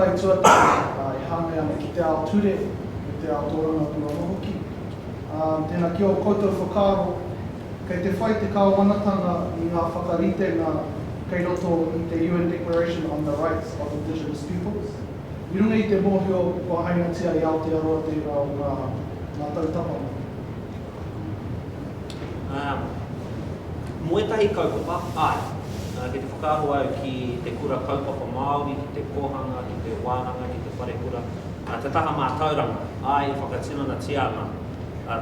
kai tuata e hane ana ki te ao ture, te ao tōranga tua mohoki. Tēnā ki o koutou whakaro, kei te whai te kāwanatanga i ngā whakarite ngā kei roto i te UN Declaration on the Rights of Indigenous Peoples. I runga i te mōhio kua haingatia i Aotearoa te rau ngā tautapa. Muetahi kaupapa, ai. Ki te whakaaro au ki te kura kaupapa Māori, ki te kohanga, ki te wānanga, ki te wharekura. Te taha mā tauranga, ai e whakatinana tiana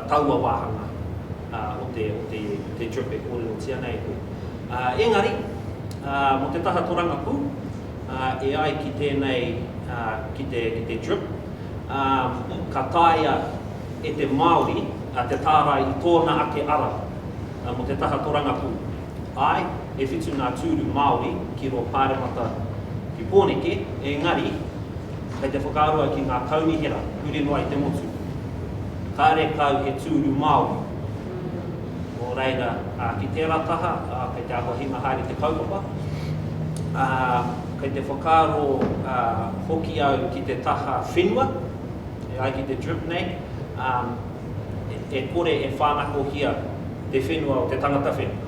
taua wāhanga o te drip e kōrero tia nei koe. Engari, mo te taha toranga pū, e ai ki tēnei, ki te drip, ka tāia e te Māori, te tārai i tōna ake ara, mo te taha toranga pū. Ai, e whitu ngā tūru Māori ki ro pāremata ki Pōneke, engari, kei te whakaroa ki ngā kaunihera, uri noa i te motu. Kāre kau he tūru Māori. O reira, ki tērā taha, kei te ahua hinga haere te kaupapa. Kei te whakaro hoki au ki te taha whenua, e ai ki te drip nei, e kore e whānako hia te whenua o te tangata whenua.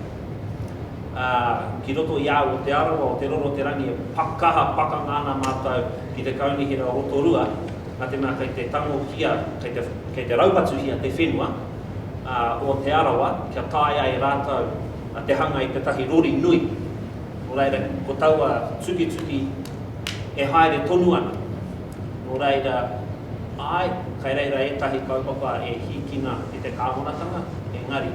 Ki roto i au o te arawa o te roro te rangi e pakaha pakangana mātou ki te kaunihira o Rotorua, nā te mea kei te tango hia, kei te raupatu hia te whenua o te arawa, kia tāia i rātou te hanga i te tahi rori nui. O reira, ko taua tuki e haere tonu ana. O reira, ai, kai reira e tahi kaupapa e hikina i te kāwanatanga, engari.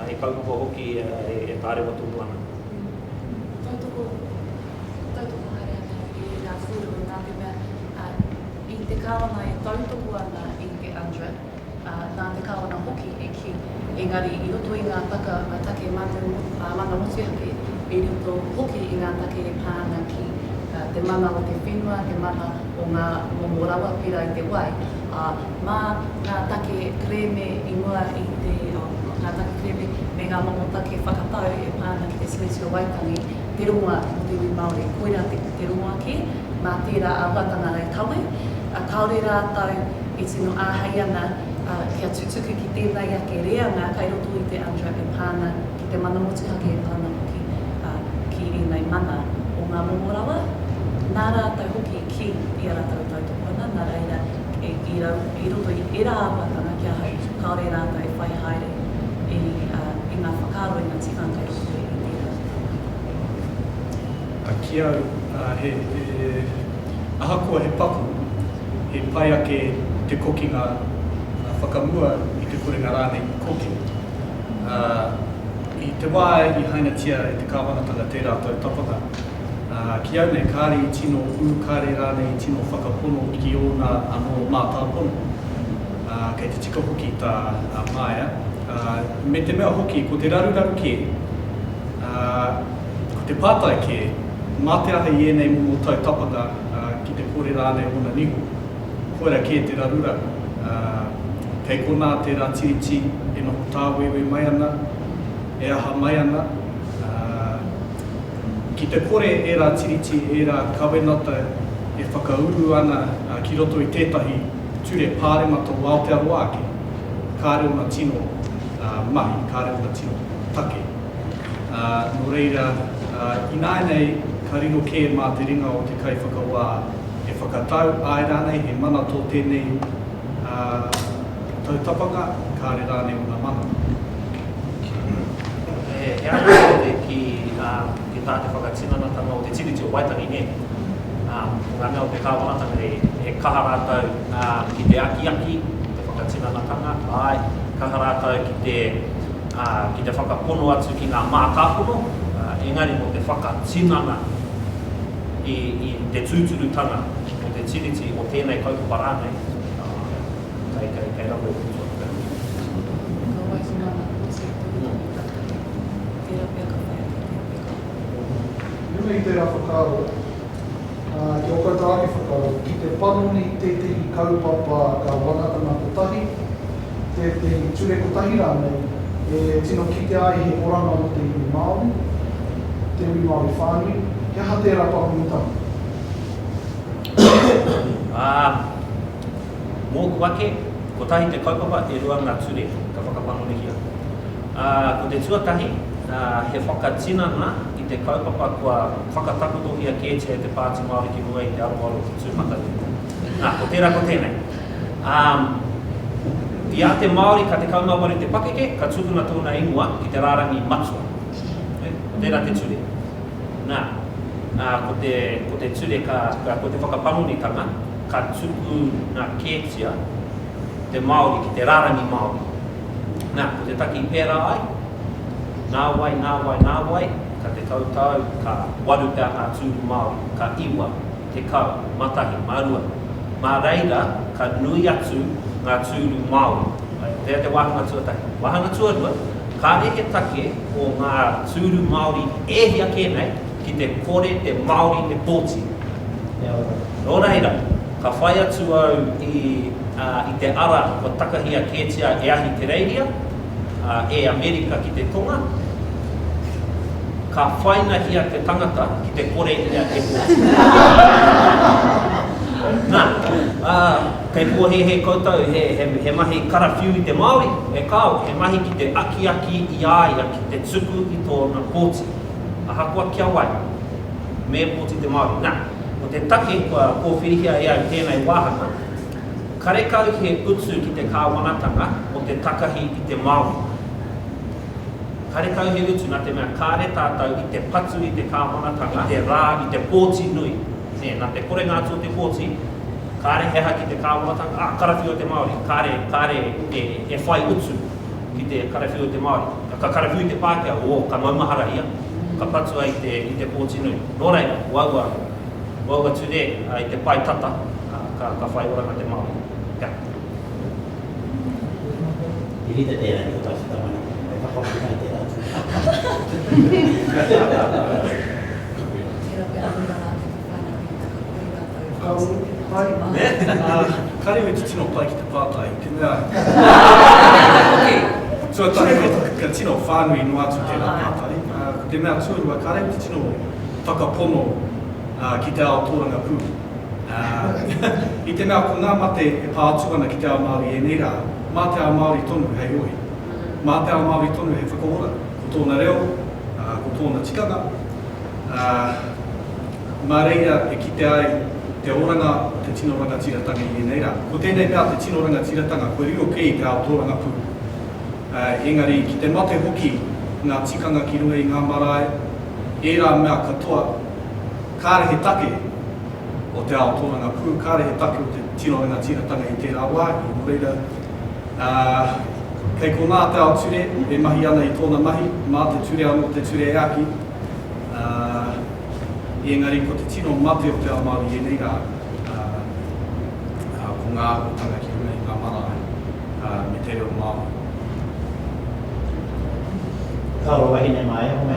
E kaupapa hoki e tārewa tonu ana. Tautoko haere ana i ngā whuru, nā te mea, i te kāwana e tautoko ana i te Andra, nā te kāwana hoki e ki, engari i roto i ngā take mana motu hake, i roto hoki i ngā take e pāna ki te mana o te whenua, te mana o ngā momorawa pira i te wai, mā ngā take kreme i mua i te ngā take kreme me ngā mamotake whakatau e pāna ki te Siletio Waitangi, te rongoa o te ui Māori, koera te rongoa ki, mā tērā awatanga rei taue, kaore rātau i tino āhei ana, kia tutuku ki tēnei ake reanga, kai roto i te Andra e pāna ki te mana motuhake e pāna ki i nei mana o ngā momorawa, nā rātau hoki ki i a rātau tautoko ana, nā reira i roto i era awatanga kia hau, kaore rātau e whai haere i ngā whakaro i ngā tikanga i roto i tērā. Ki au, ahakoa he paku, he pai ake te kokinga whakamua i te kurenga rānei koki. I te wā i hainatia e te kāwanatanga te rātou tapanga. Ki au nei kāre i tino kāre rānei i tino whakapono ki ona anō mātāpono. Kei te tika hoki tā māia. Me te mea hoki, ko te raruraru ke, ko te pātai ke, mā te aha i enei mo tau tapanga ki te kore rānei ona niho. Koera ke te raruraru. Kei kona te rā tiriti e noho tāwewe mai ana, e aha mai ana. Ki te kore e rā tiriti e rā kawenata e whakauru ana ki roto i tētahi ture pāremata o Aotearoa ake. Kāre ona tino mahi, kāre ona tino take. Nō reira, i nāinei ka rino ke mā te ringa o te kai whakawā e whakatau ai rānei he mana tō tēnei tautapanga, kāre rānei ona mana. He ānei ki tā te whakatinanatanga o te Siletio Waitangi ne. Ngā mea o te kāwanatanga e kaha rātau ki te aki, te whakatinanatanga, ai, kaha rātau ki te whakapono atu ki ngā mātāpono, engari mo te whakatinana i te tūturutanga o te tiriti o tēnei kaupapa rānei. Kei rau e kutua. Nui te rā whakaro, ki o koutou ake whakaro, ki te panoni te kaupapa ka wanatanga kotahi, te ture kotahi rānei, e tino ki te ai he oranga o te iwi Māori, te iwi Māori whānui, kia ha tērā pakumitanga. Mōku wake, ko tahi te kaupapa e rua ngā ture ka whakapanonihia. Ko te tuatahi, he whakatinana i te kaupapa kua whakatakutohia kētia e te Pāti Māori ki mua i te aroaro ki tūmatatu. Ko tērā ko tēnei. I a te Māori ka te kaumawari te pakeke, ka tukuna tōna ingoa ki te rārangi matua. Ko tērā te ture. Ko te ture ko te whakapanonitanga, ka tuku ngā kētia te Māori ki te rārangi Māori. Ko te taki pērā ai, nā wai, ka te tautau, ka waru pēr ngā tūru Māori, ka iwa, te kau, matahi, marua. Mā reira, ka nui atu ngā tūru Māori. Tēra te wahanga tuatahi. Wahanga tuarua, ka rehe take o ngā tūru Māori ehia kēnei ki te kore te Māori te pōti. Nō reira, ka whai atu au i te ara o takahia kētia e ahi te reiria, e Amerika ki te tonga, ka whaina hia te tangata ki te kore ia e pōti. Kei pōhehe koutou, he mahi karawhiu i te Māori, e kāo, he mahi ki te aki i āia ki te tuku i tōna pōti. Ahakua kia wai, me pōti te Māori. O te take kua kōwhirihia e au tēnei wāhanga, karekau he utu ki te kāwanatanga o te takahi i te Māori. Karekau he utu nā te mea kāre tātou i te patu i te kāwanatanga, te rā i te pōti nui. Nā te kore ngā tō te pōti, kāre heha ki te kāwanatanga, karawhiu o te Māori, kāre e whai utu ki te karawhiu o te Māori. Ka karawhiu i te Pākehā, ka maumahara ia, ka patu ai i te pōti nui. Nō reira, waua ture i te pai tata, ka whai oranga te Māori. Kia. I rita tērā ni o taisi tamani, e whakapuka i tērā atu. Kare me tino pai ki te pātai, te mea... Tuatahi ka tino whānui no atu tērā pātai. Te mea tuarua, kare me tino whakapono ki te ao tōranga pū. I te mea ko ngā mate e pātu ana ki te ao Māori e nei rā, mā te ao Māori tonu hei oi. Mā te ao Māori tonu hei whakaora, ko tōna reo, ko tōna tikanga. Mā reira e ki te ai te oranga te tino ranga tiratanga i nei rā. Ko tēnei mea te tino ranga tiratanga, koe rio kei te ao tōranga pū. Engari, ki te mate hoki ngā tikanga ki runga i ngā marae, e rā mea katoa, kāre he take o te ao tōranga pū, kāre he take o te tino ranga tiratanga i tērā wā, i reira. Kei ko nā te ao ture, e mahi ana i tōna mahi, mā te ture anō te ture e aki. Engari, ko te tino mate o te ao Māori e nei rā, ko ngā hotanga ki runga i ngā marae, me te reo Māori. Kauro wahine mai, home.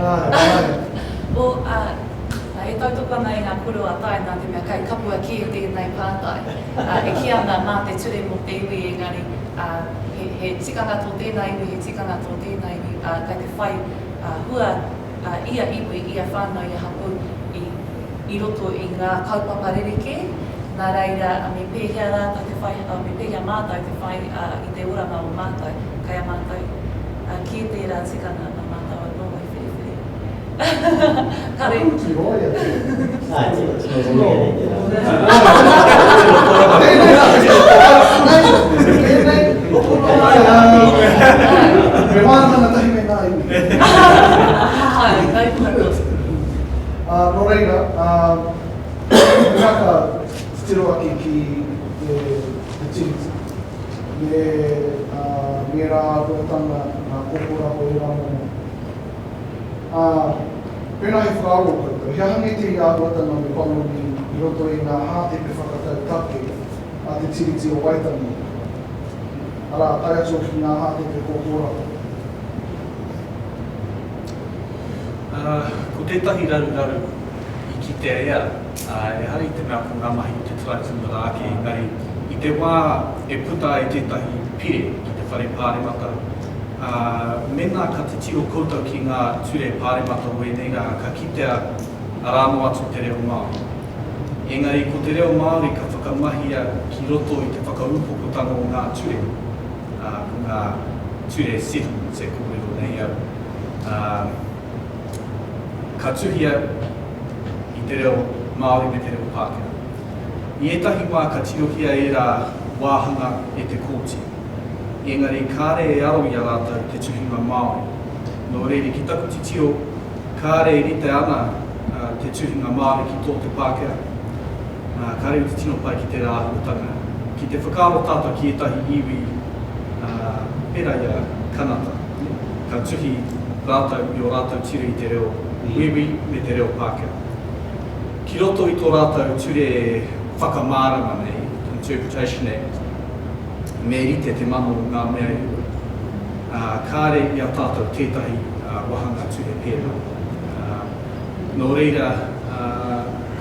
E tautoko ana i ngā kuro a tae nā te mea kai kapua ki o tēnei pātai. E ki ana mā te ture mo te iwi engari, he tikanga tō tēnā iwi, he tikanga tō tēnā iwi, kai te whai hua ia iwi, ia whānau, ia hapu i roto i ngā kaupapa rereke. Nā reira, me pēhea rā tā te whai, me pēhea mātai te whai i te oranga o mātai, kai a mātai. Ki tērā tikanga a mātai o nō i whiriwhiri. Kare. Tino roia nei tērā. Me wānanga tahi me nā iwi. Kai puhatos. Nō reira, mea ka stiro aki ki te tiriti. Me rā rotanga ngā kokora o i rā momo. Pēnā he whāro koutou, he hangi te i āruatanga me panoni i roto i ngā hātepe whakatau take a te tiriti o Waitangi. Ara, tai atu ki ngā hātepe kokora. Ko tētahi raru i ki te ea, e hari te mea ko ngā mahi o te traditional ake, engari i te wā e puta e tētahi pire ki te whare pāremata. Mena ka te tiro koutou ki ngā ture pāremata o e nei rā, ka kitea rāno atu te reo Māori. Engari, ko te reo Māori ka whakamahia ki roto I te whakaupokotango o ngā ture. Ko ngā ture situ, se kōrero nei au. Ka tuhia I te reo Māori me te reo Pākehā. I etahi wā ka tiohia e rā wāhanga e te kōti. Engari, kāre e aro I a rātou te tuhinga Māori. Nō reiri, ki taku titio, kāre e rite ana te tuhinga Māori ki tō te Pākehā. Kāre uti tino pai ki te rāhutanga. Ki te whakaaro tātou ki etahi iwi pera ia kanata. Ka tuhi rātou I o rātou tiri I te reo iwi me te reo Pākehā. Ki roto I tō rātou ture whakamārama nei, Interpretation Act, me rite te mano o ngā mea iwa. Kāre I a tātou tētahi wahanga ture pēra. Nō reira,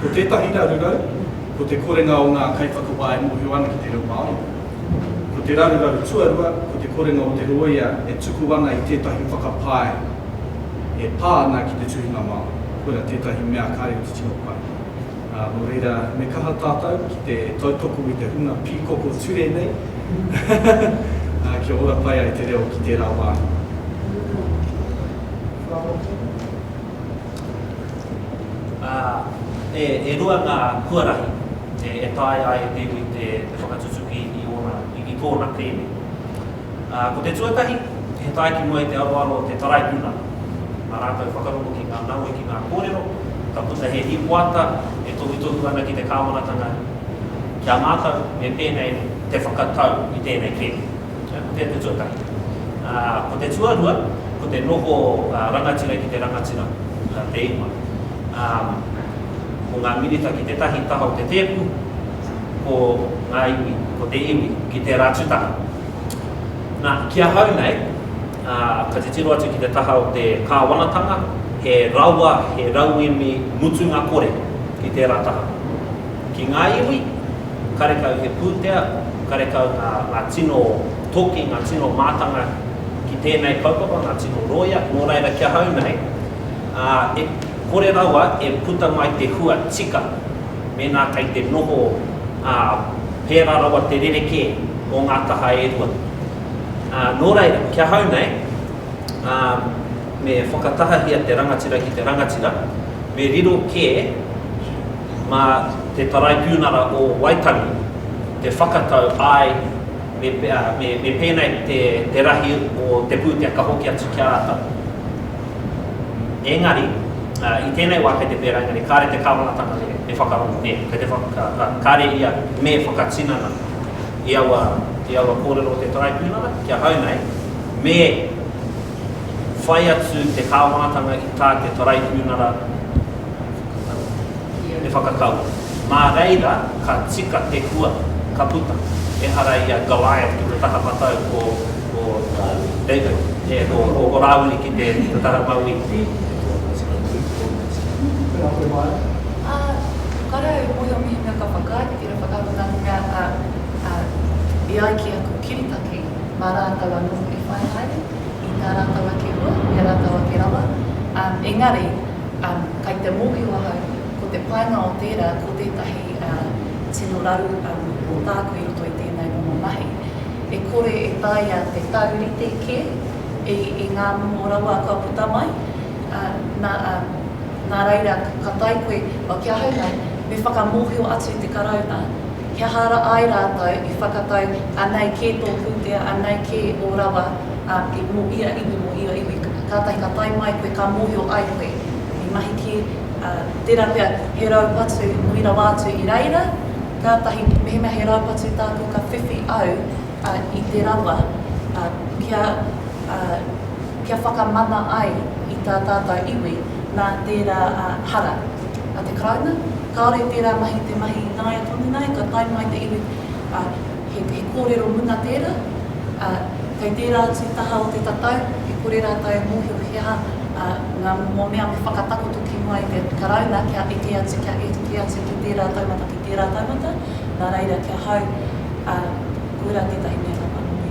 ko tētahi rarurau, ko te korenga o ngā kaiwhakawāe mōhio ana ki te reo Māori. Ko te rarurau tuarua, ko te korenga o te roia e tuku ana I tētahi whakapae e pā ana ki te tuhinga Māori. Koera tētahi mea kāre uti tino pai. Nō reira, me kaha tātou ki te tautoko I te hunga pīkoko ture nei. Kia ora pai ai te reo ki te rā wā. E rua ngā huarahi e tae ai e tewi te whakatutuki I tōna tēne. Ko te tuatahi, he tae ki mua I te aroaro te taraipuna. Mā rātou whakarongo ki ngā naue ki ngā kōrero, ka puta he hipuata e tohu ana ki te kāwanatanga kia mātau me pēnei te whakatau I tēnei tēne. Ko te tuatahi. Ko te tuarua, ko te noho rangatira ki te rangatira te inga. Ko ngā mirita ki te tahi taha o te tepu, ko ngā iwi, ko te iwi ki te rātutaka. Nā, kia hau nei, ka te tiro atu ki te taha o te kāwanatanga, he raua, he rauemi mutunga kore ki te rātaha. Ki ngā iwi, karekau he pūtea, karekau ngā tino toki, ngā tino mātanga ki tēnei kaupapa, ngā tino roia, nō reira kia hau nei, e kore rawa e puta mai te hua tika me nā kai te noho pēra rawa te rereke o ngā taha e rua. Nō reira, kia hau nei, me whakatahahia te rangatira ki te rangatira, me riro ke mā te tarai pūnara o Waitangi, te whakatau ai me pēnei te rahi o te pūtea ka hoki atu kia rātau. Engari, I tēnei wā kei te pēra engari, kāre te kāwanatanga me whakarongo me, kāre ia me whakatinana I aua kōrero o te taraipūnara, kia hau nei, me whai atu te kāwanatanga I tā te taraipūnara me whakakau. Mā reira, ka tika te hua, ka puta, e hara ia Goliath ki te taha matau o David, o Rāuli ki te taha maui. Kare moio mihi mea ka whakai, tira whakaunanga I ai ki aku kiritaki, mā rātau anu I whai haere, I tā rātau ake rua, I rātau ake rawa. Engari, kai te mōhio ahau, ko te painga o tērā, ko tētahi tino raru o tāku I roto I tēnei momo mahi. E kore e tai a te taurite ke, I ngā momo rawa kua puta mai, nā reira ka tai koe o kia hau nei, me whakamohio atu te karauna, kia hara ai rātou I whakatau anei ke tō pūtea, anei ke o rawa, I mo ia iwi, kātai ka tai mai koe, ka mohio ai koe, I mahi ki tērā pia he raupatu, muira wātu I reira, kātahi mehemea he raupatu tāku ka whiwhi au I te rawa, kia whakamana ai I tā tātou iwi, nā tērā hara. A te karauna, kāore tērā mahi te mahi nāia tonu nei, ka tai mai te iwi, he kōrero muna tērā, kei tērā atu taha o te tatau, he kore rātou mōhio hea, ngā mō mea me whakatakoto ki mai te karauna, kia eke atu, ki tērā taumata, ki tērā taumata, nā reira kia hau, kura tētahi mea ka panui.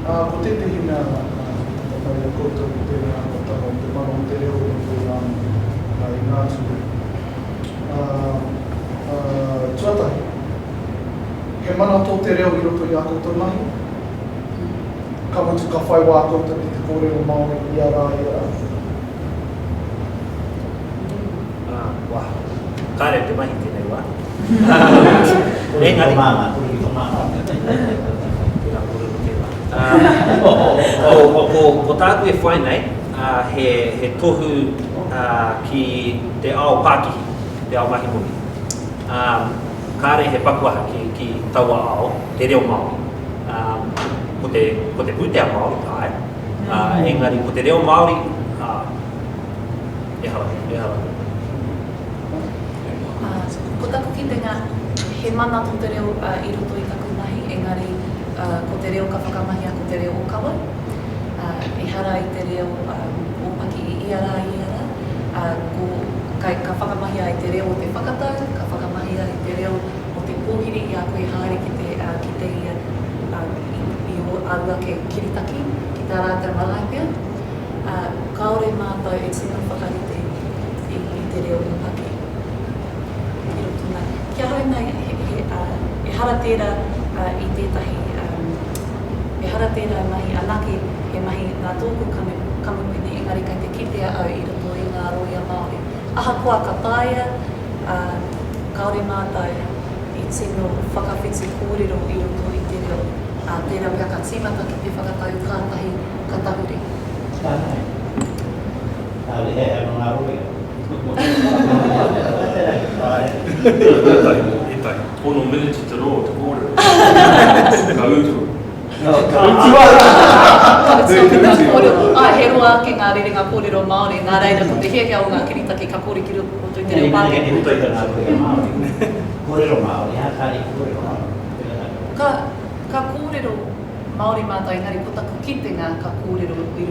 Ko tētahi mea, Tapai koutou te mea, te mano te reo I ngā tū. te reo i roto i a koutou mahi. Ka mutu ka whai wā koutou ki te kōrero Māori i a rā i a rā. Wā, kāre te mahi tēnei wā. Engari. Māma, turi ki māma. Ko tāku e whai nei, he tohu ki te ao Pākihi, te ao Mahimohi. Kāre he pakuaha ki taua ao, te reo Māori. Ko te pūtea Māori tāe, engari ko te reo Māori, e hara. Ko taku ki te ngā, he mana tō te reo i roto i taku mahi, engari ko te reo ka whakamahi a ko te reo o kawa. E hara i te reo ōpaki i iara, ka whakamahi a i te reo o te whakatau, ka whakamahi a i te reo o te pōhiri i a koe haere ki te ia i o arua ke kiritaki, ki tā rātou malaipia. Kaore mātou e tino whakarite i te reo ōpaki. Kia hoi nei, e hara tērā i tētahi, e hara tērā mahi anake, he mahi ngā tōku kamupene, engari kai te kitea au i roto i ngā roia Māori. Ahakoa ka tāia, kaore mātou i tino whakawhiti kōrero i roto i te reo, tērā pia ka tīmata ki te whakatau kātahi ka tahuri. Tānei. Tāre he ngā roia. Pono militi te roa te kōrero. Ka utu. He roa ke ngā rerenga kōrero Māori, ngā reira ko te hiahia o ngā kiritaki ka kōre ki roto i te reo Pākehā. Kōrero Māori, kāre kōrero Māori. Ka kōrero Māori mātai, engari ko taku ki te ngā ka kōrero i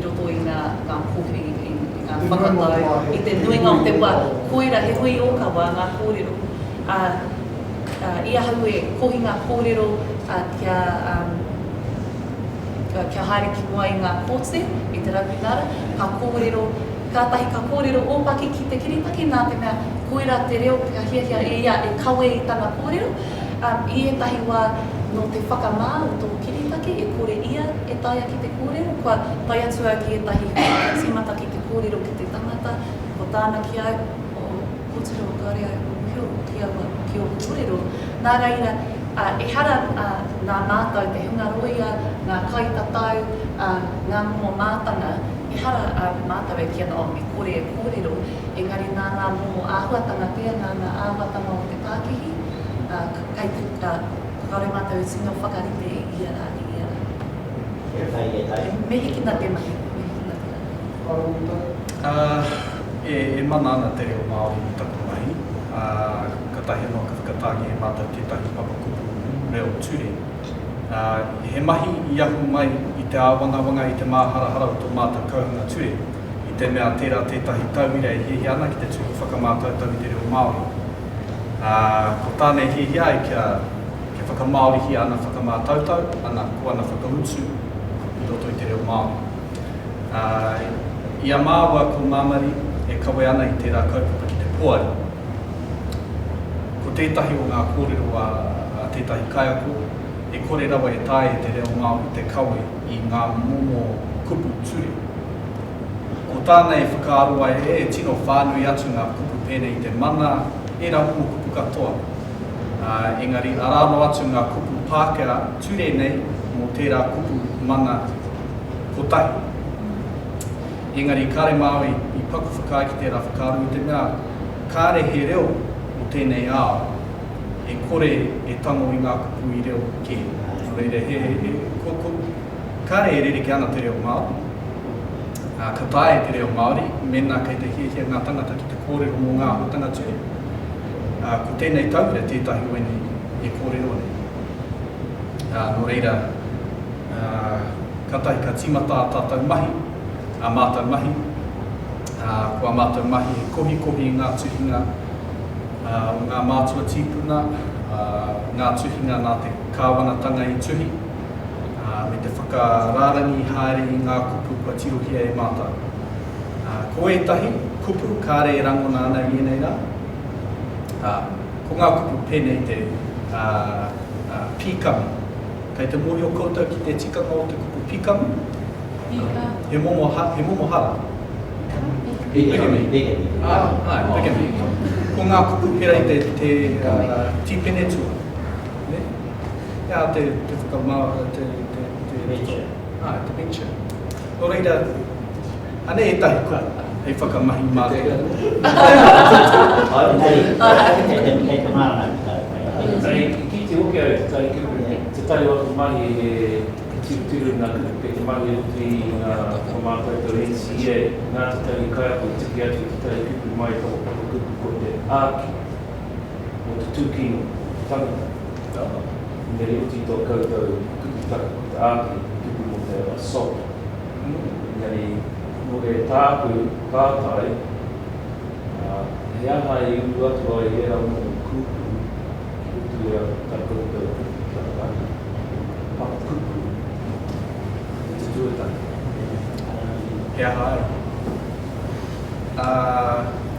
roto i ngā pōhiri, i ngā whakatau, i te nuinga o te wā, koera he hui o kawa ngā kōrero. Ia hau e kohi ngā kōrero kia haere ki mua i ngā kōtse, i te raupinara, ka kōrero, kātahi ka kōrero ōpaki ki te kiritaki, nā te mea koera te reo kia hiahia e ia e kawe i tana kōrero. I etahi wā no te whakamā o tō kiritaki, e kore ia e taia ki te kōrero, kua tai atu au ki etahi tīmata ki te kōrero ki te tangata, ko tāna ki au o kōtiro o kāre au o hio ki awa ki o kōrero. Nā reira, e hara ngā mātau, te hunga roia, ngā kaitatau, ngā momo mātanga, e hara mātau e ki ana o me kore e kōrero, engari nā momo āhuatanga pia, nā āhuatanga o te Pākihi, kai te kaore mātou e tino whakarite i ara. E whai e tai. Mehi ki nā te mahi. E mana ana te reo Māori i taku mahi. Ka tahi noa ka whakatāngi e mātou tētahi papakupu reo ture. He mahi i ahu mai i te āwangawanga i te māharahara o tō mātou kauhunga ture. I te mea tērā tētahi tauira e hihi ana ki te tūku whakamātou tau i te reo Māori. Ko tānei hihi ai kia whakamaorihi ana whakamātautau, ana ko ana whakautsu i roto i te reo Māori. Ia māua ko Māmari e kawe ana i tērā kaupapa ki te poari. Ko tētahi o ngā kōrero a tētahi kaiako, e kore rawa e tāe e te reo Māori te kawe i ngā momo kupu ture. Ko tānei whakaaroa e tino whānui atu ngā kupu pēnei i te mana e rā momo kupu katoa. Engari, arano atu ngā kupu Pākehā ture nei mō tērā kupu mana kotahi. Engari, kāre Māori i paku whakai ki tērā whakaaru i te mea, kāre he reo o tēnei ao, e kore e tango i ngā kupu i reo ke. Reire, kāre e rere ki ana te reo Māori. Ka tae te reo Māori, mena kei te hiahia ngā tangata ki te kōrero mō ngā hotanga ture. Ko tēnei tauira tētahi wene e kōrero nei. No reira, katahi ka tīmata a tātou mahi, a mātou mahi, kua mātou mahi e kohi ngā tuhinga, ngā mātua tīpuna, ngā tuhinga nā te kāwanatanga i tuhi, me te whakarārangi haere i ngā kupu kua tirohia e mātou. Ko etahi kupu kāre e rangona ana i enei rā, ko ngā kupu pēnei te pīkami. Kei te mōhio koutou ki te tikanga o te kupu pīkami. He momo hara. Bigamy. Bigamy. Ko ngā kupu pera i te tīpene tua. Ia te whakamau, te Venture. Te venture. Nō reira, ane e tahi kua, hei whakamahi mātua. Hei te mārana. Ki te oke au te kupu, te tai o mahi e tūru ngā kupu, te mahi o te ngā mātou e NCA, ngā te tai kai ako tiki atu te tai kupu mai tō kupu ko te āki o te tūkino tangata. Nere uti tō koutou kupu taka ko te āki kupu mo te assault. Nere no e tāpu kātai, he aha i uru atu ai e rau mo kupu ki utu ea tā koutou kupu taka paka kupu i te tuataka. He aha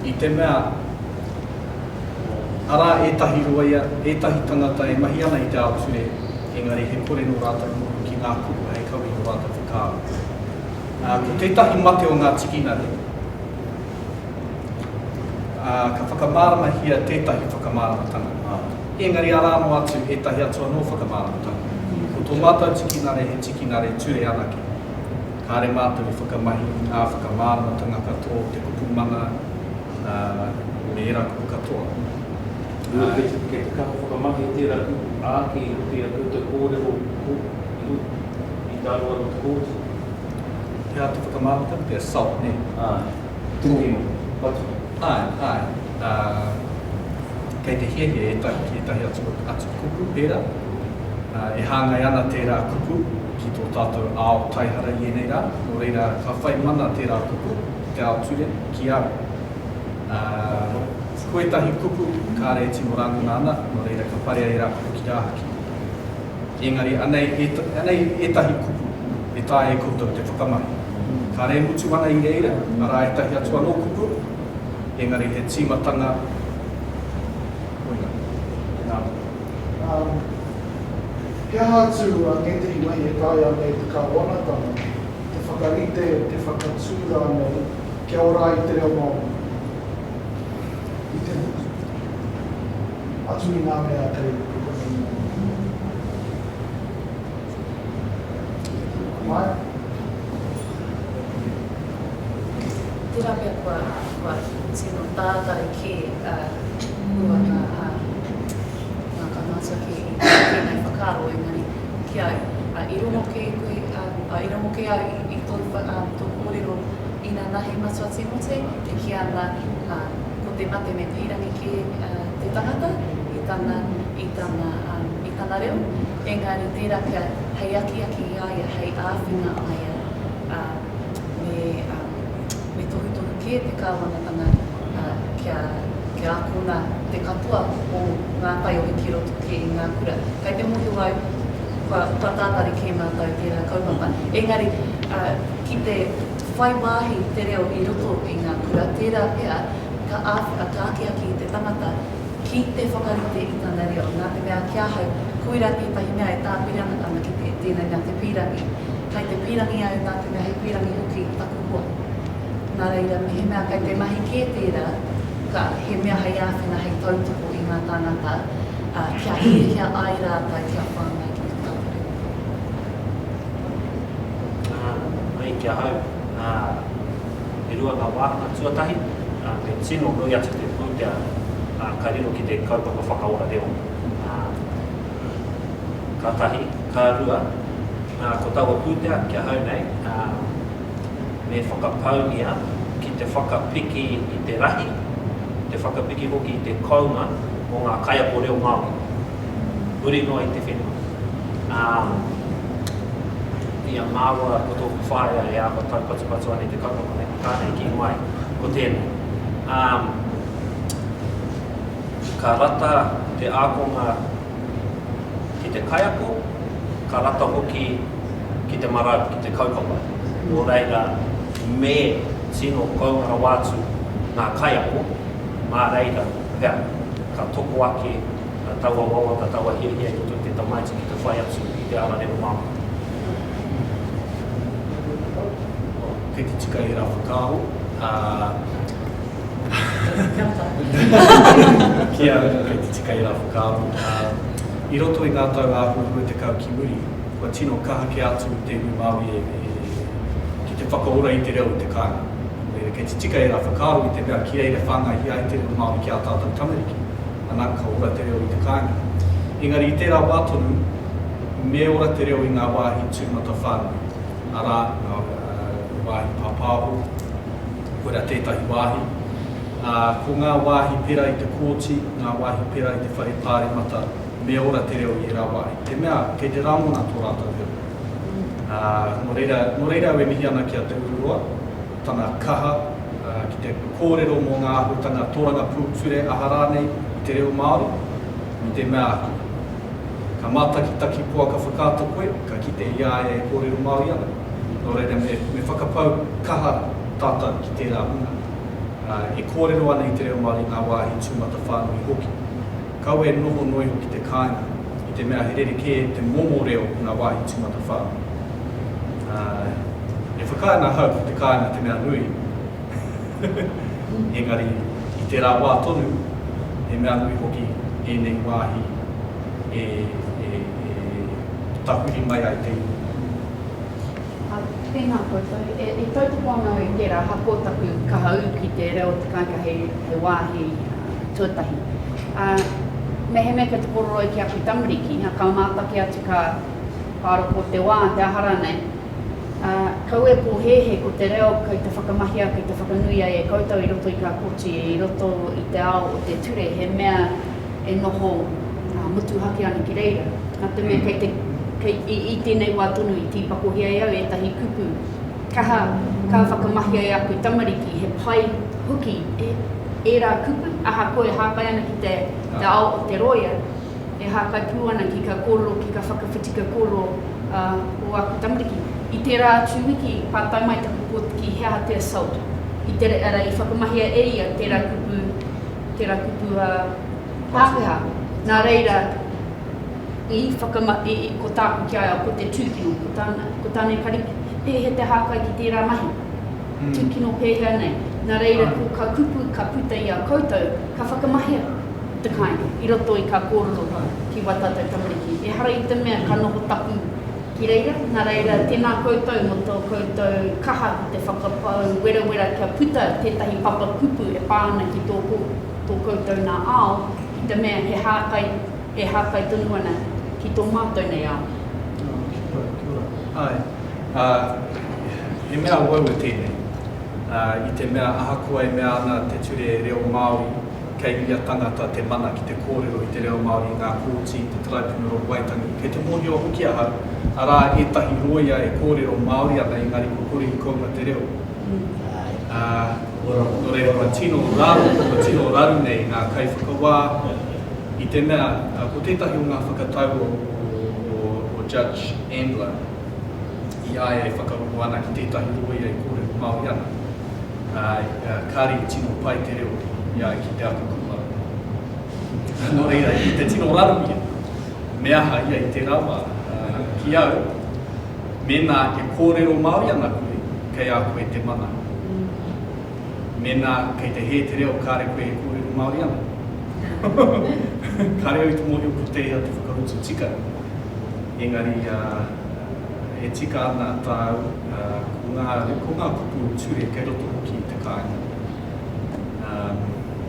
I te mea, ara ētahi rua ia, ētahi tangata e mahi ana I te aoture, engari he kore no rātou mohu ki ngā kupu hei kawi no rātou whakāo. Ko tētahi mate o ngā tikinare, ka whakamāramahia tētahi whakamāramatanga. Engari ara no atu ētahi atua no whakamāramatanga. Ko tō mātou tikinare he tikinare ture anake. Kāre mātou I whakamahi ngā whakamāramatanga katoa, te kupu mana, me era kupu katoa. Ua ke te kaha whakamahi tērā kupu āki I te koutou kōrero I tāroa no te kōtu. Te atu whakamāratanga, te assault, ne? Tūkino, patu. Kei te hiehie ētahi atu kupu pērā. E hāngai ana tērā kupu ki tō tātou ao taihara I enei rā. Nō reira, ka whai mana tērā kupu, te ao ture, ki au. Koetahi kupu, kāre tino ranguna ana, nō reira ka parea I rā kupu ki rāhaki. Engari, anei ētahi kupu, e tā e koutou te whakamahi. Kāre mutu ana I reira, ara ētahi atua no kupu, engari he tīmatanga. He aha atu ngeti I mai e tāia nei te kāwanatanga, te whakarite, te whakatūra nei, kia ora I te reo mau. I te mutu. Atu I ngā mea kei kukoni. Mai? Tērā pia kua tino tātai ki ua ngā kanata ki tēnei whakaro engari ki ai. I rongo ke koe, I rongo ke ai I tō kōrero I nā nahi matua timote, e ki ana ko te mate me pirangi ki te tangata, I tāna reo. Engari tērā pia hei aki aia, hei āwhinga aia, me tohu ki te kāwanatanga kia akuna te katoa o ngā tai o ki roto ki ngā kura. Kei te mohi wai, kua tātari ki mātou tērā kaupapa. Engari, ki te whai wāhi te reo I roto I ngā kura, tērā pia ka aki I te tangata ki te whakarite I tāna reo. Nā te mea kia hau, koira tētahi mea e tāpiranga ana ki tēnei nā te pirangi. Kei te pirangi au nā te mea hei pirangi hoki taku hoa. Nā reira, me he mea kei te mahi kē tērā, ka he mea hei āwhina hei tautoko I ngā tāngata, kia hihia ai rātai kia whāngai ki te tāpere. Mai kia hau, e rua ngā wāhanga tuatahi, me tino nui atu te pūtea ka riro ki te kaupapa whakaora reo. Ka tahi, ka rua, ko taua pūtea kia hau nei, me whakapau ia ki te whakapiki I te rahi, te whakapiki hoki I te kaunga o ngā kaiapo reo Māori. Uri noa I te whenua. Ia māua ko tōku whāia e awa tau patu ane te kaupapa nei kānei ki mai ko tēnei. Ka rata te ākonga ki te kaiapo, ka rata hoki ki te marau, ki te kaupapa. Nō reira, me tino kaungara wātu ngā kaiapo, mā reira, pia, ka toko ake taua wawa ka taua hia hia i te tamaiti ki te whai atu i te ara reo mama. Kei te tika i rā whakaro. Kia, kei te tika i rā whakaro. I roto i ngā tau āhuru e te kau ki muri, kua tino kaha ke atu i te ui Māori ki te whakaora i te reo i te kāinga. Kei te tika i rā whakaro i te mea ki eire whanga i ai te reo Māori ki a tātou tamariki. Anā ka ora te reo i te kāinga. Engari i tērā wātonu, me ora te reo i ngā wāhi tūmata whānui. Arā, ngā wāhi pāpāho, koera tētahi wāhi. Ko ngā wāhi pera i te kōti, ngā wāhi pera i te whare pāremata, me ora te reo i rā wāhi. Te mea, kei te rāmona tō rātou reo. No reira au e mihi ana ki a te urua, tana kaha, ki te kōrero mō ngā ahutanga tōranga pūture aha rānei i te reo Māori. I te mea, ka mātaki pua ka whakāta koe, ka kite ia e kōrero Māori ana. No reira me whakapau kaha tātou ki tērā hunga. E kōrero ana i te reo Māori ngā wāhi tūmata whānui hoki. Kau e noho noi hoki te kāinga, i te mea herere ke te momo reo ngā wāhi tūmata whānui. E whakaina hau ki te kāinga te mea nui. Engari, i te rā wā tonu, e mea nui hoki e nei wāhi tahuri mai ai te iwi. Tēnā koutou, e tautupo anō i tērā hakotaku ka hau ki te reo te kāinga he wāhi tuatahi. Mehe me ka te pororo i ki aku tamariki, ka mātaki atu ka pāroko te wā, te ahara nei. Kau e pōhehe ko te reo kei te whakamahia, kei te whakanuia e koutou i roto i ka koti, i roto i te ao o te ture, he mea e noho mutu haki ana ki reira. Nā te mea i tēnei wā tonu i tīpakohia i au e tahi kupu. Kaha whakamahia i aku tamariki, he pai huki e rā kupu, aha koe hākai ana ki te ao o te roia, e hākai pū ana ki ka kōrero, ki ka whakawhitika kōrero o aku tamariki. I tērā tūwiki, pātai mai taku pot ki hea te assault. I whakamahia e ia tērā kupu Pākehā. Nā reira, ko tāku ki aia, ko te tūkino, ko tānei kariki, he te hākai ki tērā mahi. Tūkino pēhea nei. Nā reira, ko ka kupu ka puta i a koutou, ka whakamahia te kāinga, i roto i ka kōrero ki Watatou tamariki. E hara i te mea ka noho taku ki reira, nā reira, tēnā koutou mo tō koutou kaha te whakapau, wera kia puta tētahi papa kupu e pāna ki tō koutou nā ao, i te mea he hākai tonu ana ki tō mātou nei ao. Ai, he mea wau e tēnei. I te mea ahakoa e mea ana te ture reo Māori, kei ia tangata te mana ki te kōrero i te reo Māori, ngā kōti, te traipinuro waitangi. Kei te mōhio hoki aha, arā etahi roia e kōrero Māori ana i ngari kokori i konga te reo. No reira, ma tino raru nei ngā kai whakawā. I te mea, ko tētahi o ngā whakatau o Judge Andler, i ai e whakarongo ana ki tētahi roia i kōrero Māori ana. Kāri i tino pai te reo i ai ki te ako kumara. No reira, i te tino raru ia, me aha ia i te rawa ki au, mena e kōrero Māori ana koe, kei a koe te mana. Mena kei te he te reo kāre koe e kōrero Māori ana. Kāre au i te mōhio ko te ia te whakarutu tika. Engari, e tika ana tāu ko ngā kupu ture kei roto hoki i te kāinga.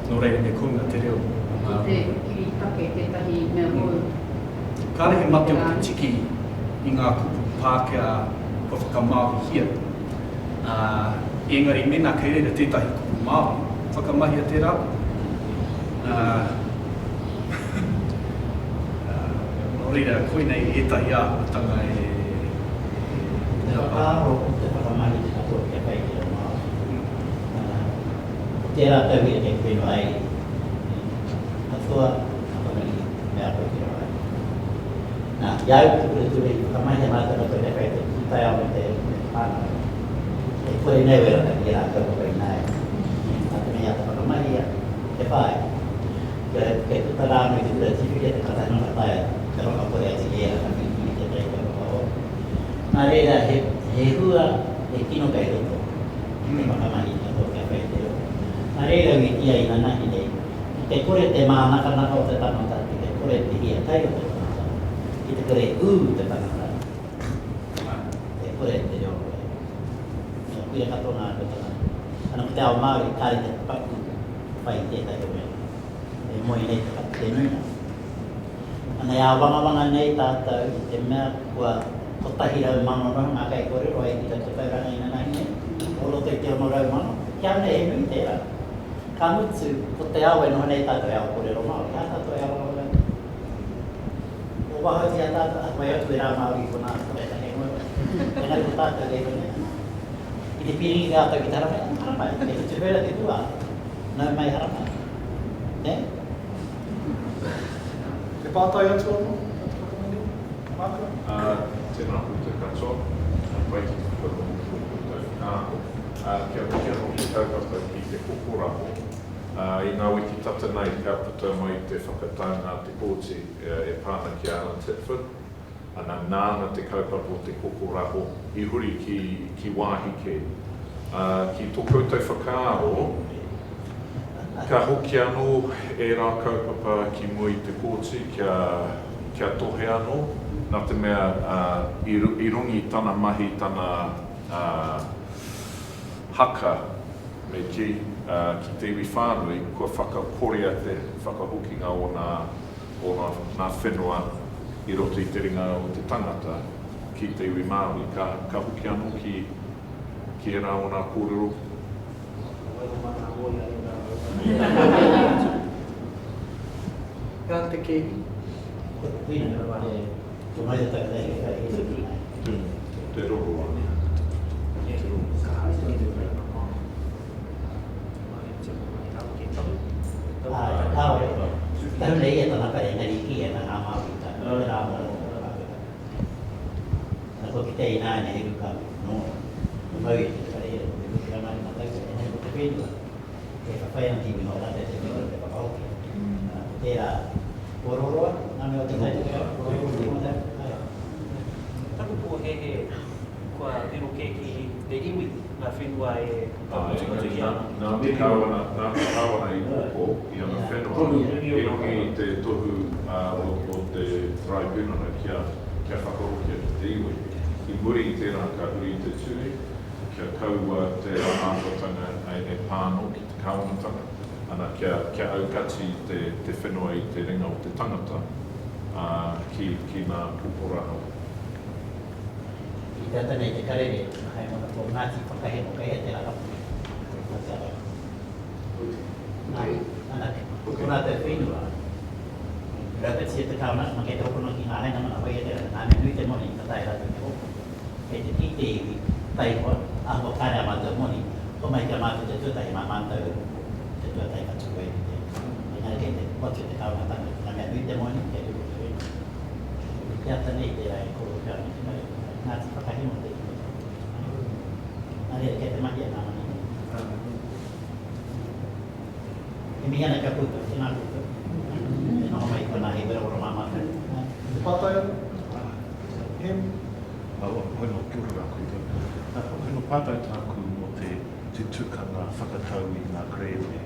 No reira me konga te reo. Ki take tētahi mea hoi. Kāre he mate o te tiki i ngā kupu Pākehā ko whakamāori hia. Engari mena kei reira tētahi kupu Māori, whakamahia te rau. No reira, koe nei etahi āhutanga e Whakaaro te whakamahi te katoa kia pai te reo Māori. Tērā tau i te whenua ai, katoa, whakamari, mea koe ki rao ai. Nā, iau te ture i whakamahi te mātana koe te pai te kitai au me te whāna. E kore nei wera ta ki rā tau koe nai. Nā te mea te whakamahi te whai. ke tutarano i te tifike te katana matai te roka pore ati e a kami i te tei te roka o. Nā reira he hua e kino kai roto te makamahi ka tō kia whai te o. Nā reira ui tia i nana i nei. I te kore te mānaka naka o te tangata, i te kore te hia tai o te tangata, i te kore te tangata. Te kore te reo koe. Kuia katona ko tangata. Ana ko te ao Māori kāri te paku whai tētai o mea. E moi nei te nuina. Ana e awangawanga nei tātou i te mea kua kotahi rau mano ngā kai kore roa i te tauranga i nana nei. Olo te te ono rau mano. Kia ne e nui tērā. Ka mutsu, ko te awe noho nei tātou e ao kore ro Māori. Hā tātou e awa rau. O wahoti a tātou, mai atu e rā Māori ko nā tātou e ngoi. Engari ko tātou e ngoi. I te piringi kātou ki taramai, haramai. E te tūwera te tua, nau mai haramai. Ne? Te pātai atu anō? Maka? Tēnā puta katoa, pai ki te whakarongo ki puta kāko. Kia hoki anō ki tautata ki te kokorapo. I ngā wiki tata nei ka puta mai te whakataunga te kōti e pāna ki Alan Titford. Ana nāna te kaupapa o te kokorapo I huri ki wāhi ke. Ki tō koutou whakaaro, ka hoki anō e rā kaupapa ki mui te kōti kia tohe anō. Nā te mea I rungi tana mahi tana haka me ki te iwi whānui, kua whakakorea te whakahokinga o nā whenua I roto I te ringa o te tangata ki te iwi Māori. Ka hoki anō ki e rā o nā kōrero. Kā te kehi? Te mai te taka tei kai e tuki. Te roro ana. Tāore, taru nei e tana kare ngari ki e ngā Māori ta. E rā mō. Nā ko ki te ina ne he ruka no. Mau I te kare e te ruki ramai ma tau e nei ko te whenua. Te whawhai an tiwi no rate te whenua te whakahoki. Tērā kororoa, nā mea o te kai te Taku pō he kua riro keki te iwi ngā whenua e Nā me kāwana I mōko I ana whenua I rongi te tohu o te traipūnana kia whakarokia te iwi. I muri I tērā ka huri I te tūri, kia kaua te āwhatanga e pāno ki te kāwanatanga. Ana kia aukati te whenua I te ringa o te tangata ki ngā puporano. I tata nei te karere, hai mona tō Ngāti whakahe kai e te rakapu. Ana, kona te whenua. Rapeti e te kauna, ma kei te okono ki ngā haina mana wai e te rana. Nā me nui te moni, ka tai ratu te oko. Kei te ki te iwi, tai hoa, ahua kāre a mātou moni, o mai kia mātou te tuatai mā mātou te tuatai ka tuku e te. E ngā kei te watu te kauna tanga, nā mea nui te moni, kei te oko te whenua. Kia tanei te rai koro kia me te mai. Ngāti whakahi mo te iwi. Nā rea kei te mahi e nā mani. E mihana ka puta, e nā puta. E noho mai kona he wera ora māmata. Te pātai anō? Hem? Hoi no kia ora koe tō. Hoi no pātai tāku mo te tukanga whakatau I ngā kreme,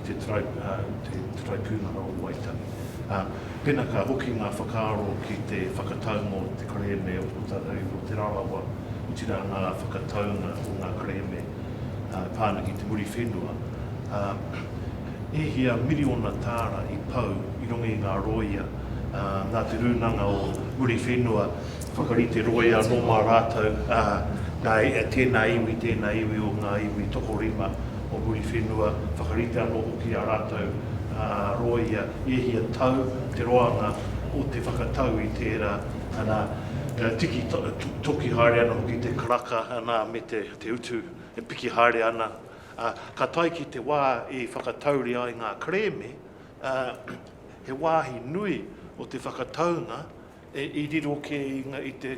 te traipūnana o Waitangi. Pena ka hoki ngā whakaaro ki te whakatau mo te kreme o te rarawa, o tira ngā whakataunga o ngā kreme pāna ki te muri whenua. E hia miriona tāra I pau I rongi ngā roia, nā te rūnanga o muri whenua, whakarite roia no mā rātou, tēnā iwi o ngā iwi tokorima o muri whenua, whakarite anō hoki a rātou roia, e hia tau, te roanga o te whakatau I tērā, ana tiki toki haere ana hoki te karaka, ana me te utu, e piki haere ana. Ka tai ki te wā I whakatauri ai ngā kreme, he wāhi nui o te whakataunga, I riro ke I te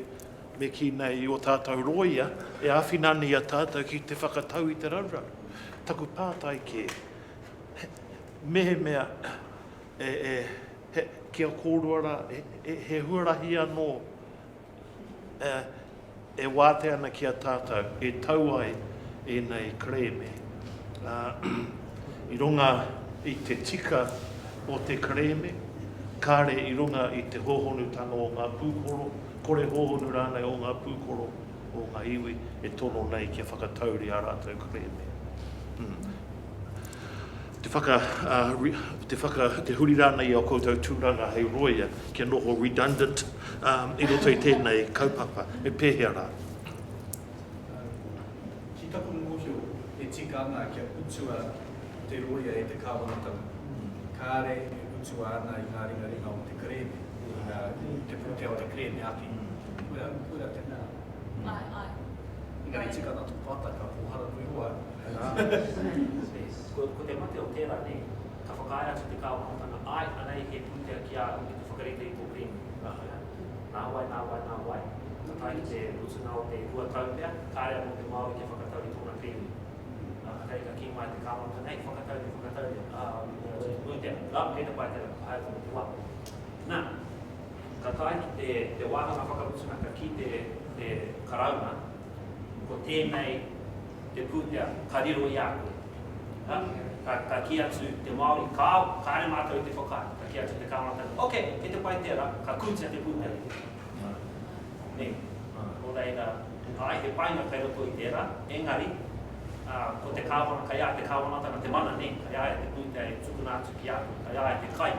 me ki nei o tātou roia, e awhinani a tātou ki te whakatau I te raurau. Taku pātai ke, mehe mea kia kōruara, he huarahi anō e wāte ana ki a tātou, e tau ai e nei kreme. I runga i te tika o te kreme, kāre i runga i te hohonutanga o ngā pūkoro, kore hohonu rānei o ngā pūkoro o ngā iwi, e tono nei kia whakatauri a rātou kreme. Te huri rānei o koutou tūranga hei roia, kia noho redundant, i roto i tēnei kaupapa, e pēhea rā. Ki taku mōhio e tika ana kia utua te roia e te kāwanatanga. Kāre e utua ana i ngā ringa o te kreme, te pūtea o te kreme aki. Ura te nā. Ai. Engari tika ana tō pata ka pohara nui hoa. Ko te mate o tērā nei, ka whakaia atu te kāwanatanga, ai anei he pūtea ki a ki te whakarite i tō kreme. Nā wai. Ka tai ki te rutunga o te hua taupea, kārea mo te Māori kia whakatauri tōna kreme. Ka tai ka ki mai te kāwanatanga, nei whakatauri. Pēta pai tērā, ai tōna te wā. Nā, ka tai ki te wāhanga whakarutunga, ka ki te karauna, ko tēnei te pūtea, ka riro i a koe. Ka ki atu te Māori, kāre mātou i te whakai, ka ki atu te kāwanatanga. Ok, e te pai tērā, ka kūtia te pūtea. Nei, o reira, ai he painga kai roto i tērā, engari, ko te kāwana, kai a te kāwanatanga te mana, nei, kai a te pūtea e tukuna atu ki aku, kai a te kai, e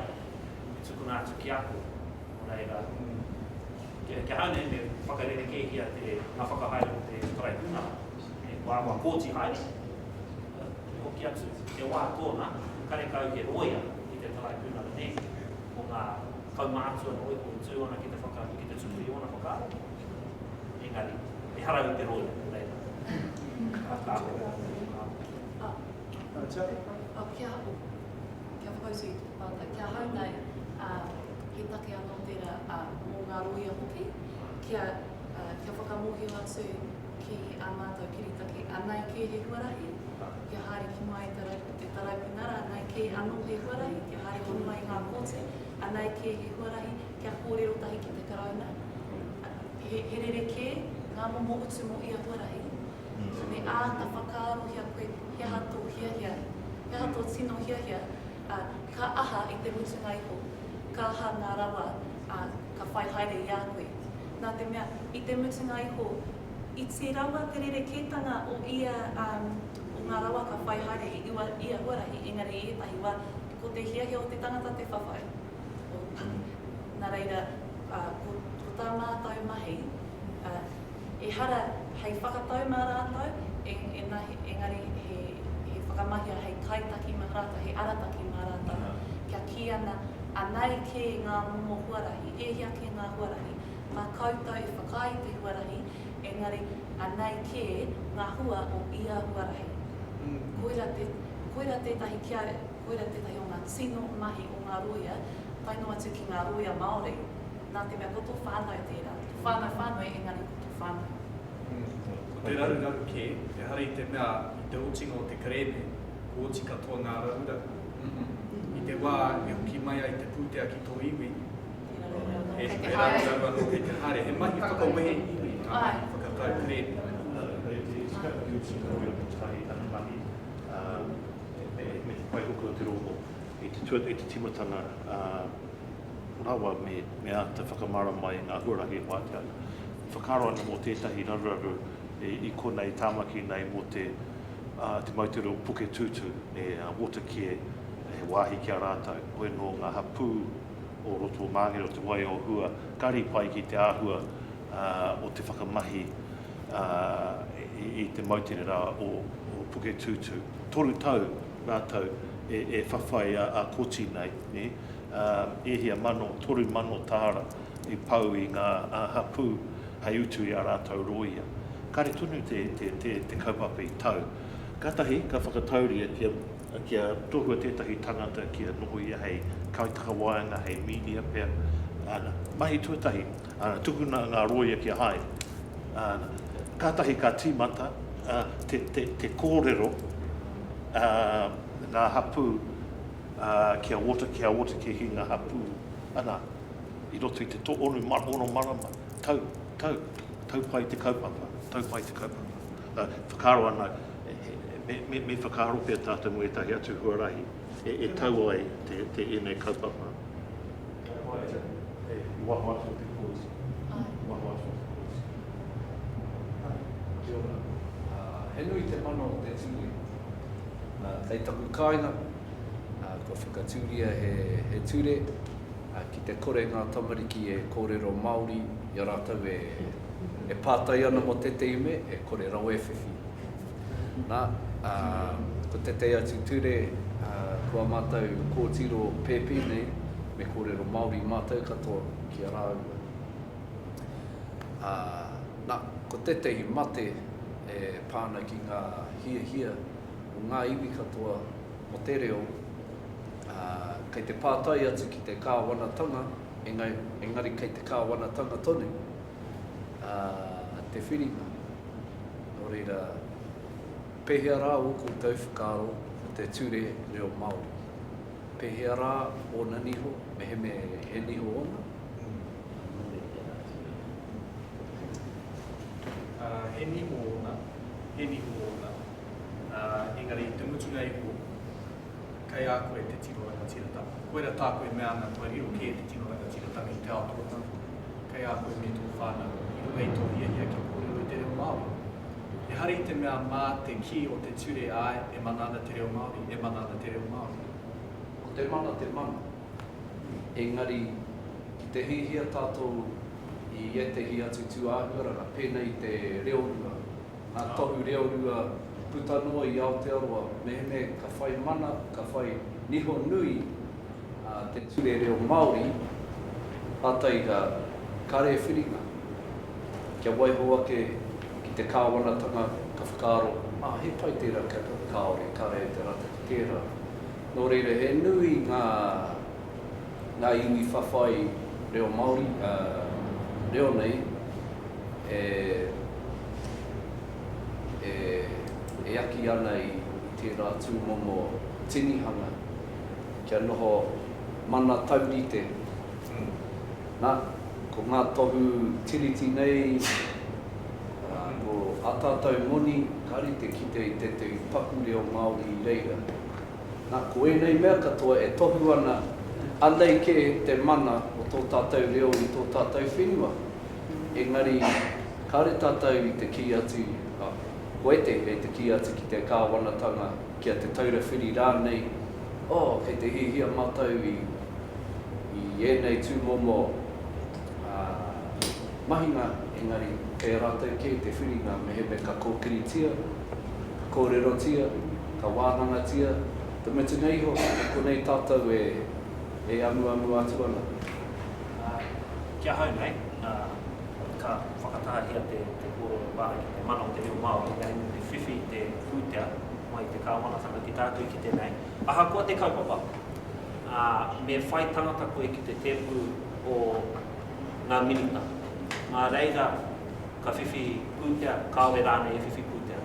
tukuna atu ki aku. O reira, ke haune me whakarere kehia te ngā whakahaere o te tarai puna, e wā kōti haere, hoki atu te wā tōna, kare kau he roia i te tarai puna nei, o ngā kaumātua no e ko tūana ki te tukuri o na whakaaro. Engari, e harau te roia, reira. Kia whakausu i tō pāta, kia haunai he take anō tērā mō ngā roia hoki, kia whakamohio atu ki a mātou kiritake anai ke he huarahi, kia haere ki mai te taraipinara, anai ke anō he huarahi, kia haere ki mai ngā kōte, anai ke he huarahi, kia kōrero tahi ki te karauna. He rereke, ngā momo utu mo ia huarahi. Me ā ta whakaaro hia koe, hia hato tino hia, ka aha i te mutunga iho, ka aha ngā rawa, ka whai haere i a koe. Nā te mea, i te mutunga iho, i te rawa te rereketanga o ia o ngā rawa ka whai haere i ia huarahi, engari e tahi wā, ko te hia o te tangata te whawhai. Nā reira, ko tā mātou mahi, e hara hei whakatau mā rātou, engari he whakamahia hei kaitaki mā rātou, hei arataki mā rātou, kia ki ana, anai ke ngā momo huarahi, e hia ke ngā huarahi, mā koutou e whakai te huarahi, engari anai ke ngā hua o ia huarahi. Koira tētahi o ngā tino mahi o ngā roia, taino atu ki ngā roia Māori, nā te mea koto whānau tērā. Whānau engari koto whānau. Te raru ke, te hari te mea i te otinga o te kreme, ko oti katoa ngā raura. I te wā, e hoki mai ai te pūtea ki tō iwi. E te haere, he mahi whakawehe iwi, whakatau kreme. Me pai hoko te roho i te timatanga rawa me a te whakamara mai ngā huarahi wātea. Whakaro ana mō tētahi rararu i konei tāmaki nei mō te mautero puke tūtu e Watakia e wāhi kia rātou. Oe no ngā hapū o roto o māngere o te wai o hua, kari pai ki te āhua o te whakamahi i te mautere rā o puke tūtu. Toru tau rātou e whawhai a koti nei, e hia mano, toru mano tāra i pau i ngā hapū hei utu i a rātou roia. Kare tunu te kaupapa i tau. Katahi, ka whakatauria kia tohua tētahi tangata kia noho ia hei kaitaka waianga, hei media pia. Mahi tuatahi, tukuna ngā roia kia hai. Katahi ka tīmata, te kōrero, ngā hapū kia wota ke hinga hapu ana I roto I te to ono marama tau pai te kaupapa whakaro ana me whakaro pia tātou mo e tahi atu huarahi e tau ai te ene kaupapa Wahoaso te kōsi. Wahoaso te kōsi. Kia ora. He nui te mana o te tūri. Kei taku kāinga, ko whakatūria he ture, ki te kore ngā tamariki e kōrero Māori, I rātau e pātai ana mo te teime, e kore rau e whiwhi. Nā, ko te te atu ture, kua mātou kōtiro pēpi nei, me kōrero Māori mātou katoa ki a rāua. Nā, ko tetehi mate e pāna ki ngā hia o ngā iwi katoa mo te reo, kei te pātai atu ki te kāwanatanga, engari kei te kāwanatanga tonu, te whiringa. Nō reira, pehea rā o koutou whakaro o te ture reo Māori. Pehea rā o na niho, me he niho ona. He niho ona, engari te mutu nei ho, kai a koe te tino ranga tiratanga. Koe ra tā koe mea ana koe riro ke te tino ranga tiratanga I te aotoatanga. Kai a koe me tō whānau, I runga I tō hia ki kōrero I te reo Māori. E hari te mea mā te ki o te ture ai, e mana ana te reo Māori, e mana ana te reo Māori. Ko te mana. Engari, ki te hihia tātou I etehi atu tū āhuaranga, pēnei te reorua. Nā tohu reorua putanua I Aotearoa, me ka whai mana, ka whai niho nui te ture reo Māori, atai ka kare whiringa. Kia waiho ake ki te kāwanatanga ka whakaro, he pai tērā kaore, kare te rata ki tērā. Nō reira, he nui ngā iwi whawhai reo Māori, reo nei, e aki ana I tērā tūmomo tinihanga, kia noho mana taurite. Nā, ko ngā tohu tiriti nei, ko atātau moni, kari te kite I te te paku reo Māori I reira. Nā, ko e nei mea katoa e tohu ana, anei ke te mana o tō tātou reo I tō tātou whenua. Engari, kare tātou I te ki atu, koe te ki atu ki te kāwanatanga, kia te taura whiri rānei, kei te hihia mātou I enei tūmomo mahinga, engari, kei rātou ke te whiringa me ka kōkiritia, ka kōrerotia, ka wānangatia, te metu nei ho, ko nei tātou e amu atu ana. Kia hau nei, ka whakatahia te koro wāhi ki te mana o te reo Māori, engari te whiwhi te pūtea mai te kāwanatanga ki tātou ki tēnei. Aha kua te kaupapa, me whai tangata koe ki te tepu o ngā minita. Ngā reira ka whiwhi pūtea, kāwe rāne e whiwhi pūtea.